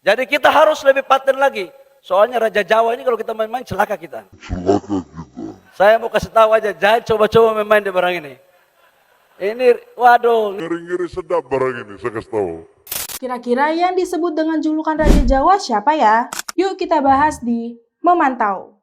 Jadi kita harus lebih paten lagi. Soalnya Raja Jawa ini kalau kita main-main celaka kita. Saya mau kasih tahu aja, jangan coba-coba main-main di barang ini. Ini, waduh. Ngeri-ngeri sedap barang ini, saya kasih tahu. Kira-kira yang disebut dengan julukan Raja Jawa siapa ya? Yuk kita bahas di Memantau.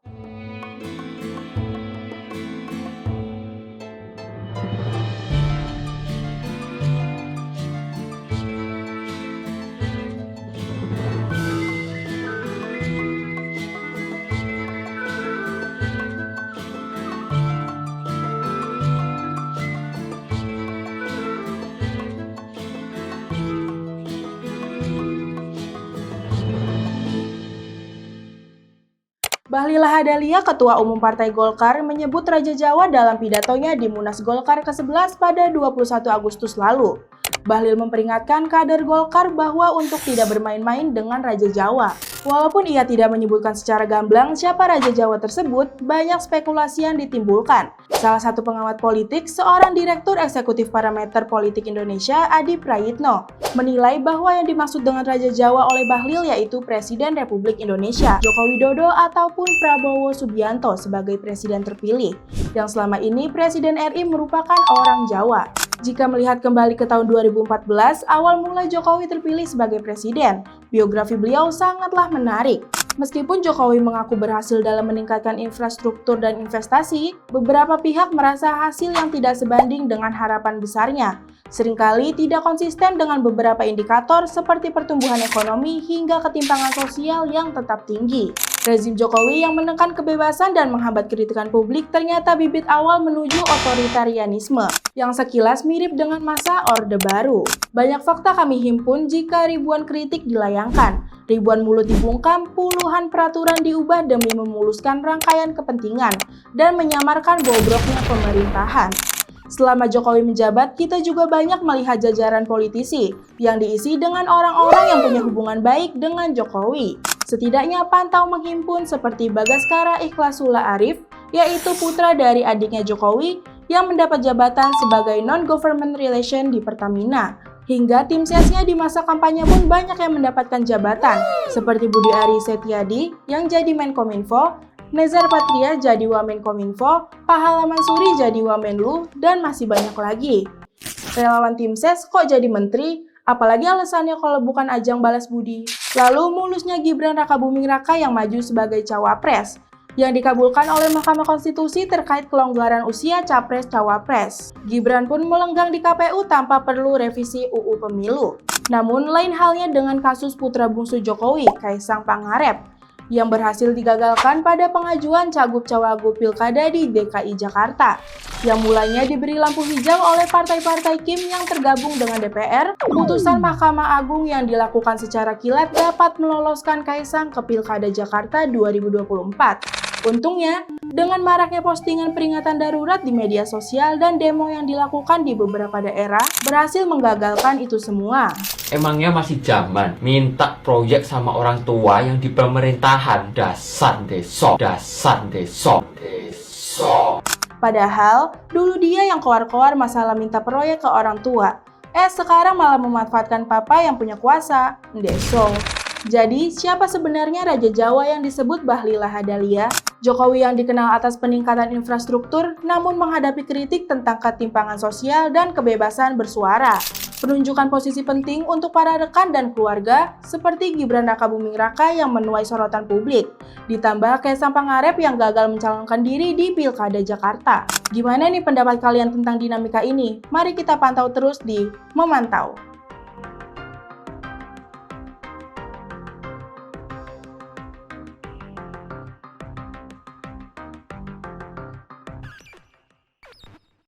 Bahlil Lahadalia, Ketua Umum Partai Golkar, menyebut Raja Jawa dalam pidatonya di Munas Golkar ke-11 pada 21 Agustus lalu. Bahlil memperingatkan kader Golkar bahwa untuk tidak bermain-main dengan Raja Jawa. Walaupun ia tidak menyebutkan secara gamblang siapa Raja Jawa tersebut, banyak spekulasi yang ditimbulkan. Salah satu pengamat politik, seorang Direktur Eksekutif Parameter Politik Indonesia, Adi Prayitno, menilai bahwa yang dimaksud dengan Raja Jawa oleh Bahlil yaitu Presiden Republik Indonesia, Joko Widodo ataupun Prabowo Subianto sebagai presiden terpilih, yang selama ini Presiden RI merupakan orang Jawa. Jika melihat kembali ke tahun 2014, awal mula Jokowi terpilih sebagai presiden, biografi beliau sangatlah menarik. Meskipun Jokowi mengaku berhasil dalam meningkatkan infrastruktur dan investasi, beberapa pihak merasa hasil yang tidak sebanding dengan harapan besarnya. Seringkali tidak konsisten dengan beberapa indikator seperti pertumbuhan ekonomi hingga ketimpangan sosial yang tetap tinggi. Rezim Jokowi yang menekan kebebasan dan menghambat kritikan publik ternyata bibit awal menuju otoritarianisme, yang sekilas mirip dengan masa Orde Baru. Banyak fakta kami himpun jika ribuan kritik dilayangkan, ribuan mulut dibungkam, puluhan peraturan diubah demi memuluskan rangkaian kepentingan, dan menyamarkan bobroknya pemerintahan. Selama Jokowi menjabat, kita juga banyak melihat jajaran politisi yang diisi dengan orang-orang yang punya hubungan baik dengan Jokowi. Setidaknya pantau menghimpun seperti Bagaskara Ikhlasula Arif, yaitu putra dari adiknya Jokowi yang mendapat jabatan sebagai non-government relation di Pertamina. Hingga tim sesnya di masa kampanye pun banyak yang mendapatkan jabatan, seperti Budi Ari Setiadi yang jadi Menkominfo, Nezar Patria jadi Wamenkominfo, Pahala Mansuri jadi Wamenlu, dan masih banyak lagi. Relawan tim ses kok jadi menteri? Apalagi alasannya kalau bukan ajang balas budi. Lalu mulusnya Gibran Rakabuming Raka yang maju sebagai cawapres, yang dikabulkan oleh Mahkamah Konstitusi terkait kelonggaran usia capres-cawapres. Gibran pun melenggang di KPU tanpa perlu revisi UU Pemilu. Namun lain halnya dengan kasus putra bungsu Jokowi, Kaisang Pangarep, yang berhasil digagalkan pada pengajuan Cagup-Cawagup Pilkada di DKI Jakarta, yang mulanya diberi lampu hijau oleh partai-partai Kim yang tergabung dengan DPR. Putusan Mahkamah Agung yang dilakukan secara kilat dapat meloloskan Kaisang ke Pilkada Jakarta 2024. Untungnya, dengan maraknya postingan peringatan darurat di media sosial dan demo yang dilakukan di beberapa daerah, berhasil menggagalkan itu semua. Emangnya masih zaman minta proyek sama orang tua yang di pemerintahan? Dasar deso. Padahal, dulu dia yang keluar-keluar masalah minta proyek ke orang tua. Sekarang malah memanfaatkan papa yang punya kuasa. Deso. Jadi, siapa sebenarnya Raja Jawa yang disebut Bahlil Lahadalia? Jokowi yang dikenal atas peningkatan infrastruktur, namun menghadapi kritik tentang ketimpangan sosial dan kebebasan bersuara. Penunjukan posisi penting untuk para rekan dan keluarga, seperti Gibran Rakabuming Raka yang menuai sorotan publik. Ditambah Kaisang Pangarep yang gagal mencalonkan diri di Pilkada Jakarta. Gimana nih pendapat kalian tentang dinamika ini? Mari kita pantau terus di Memantau.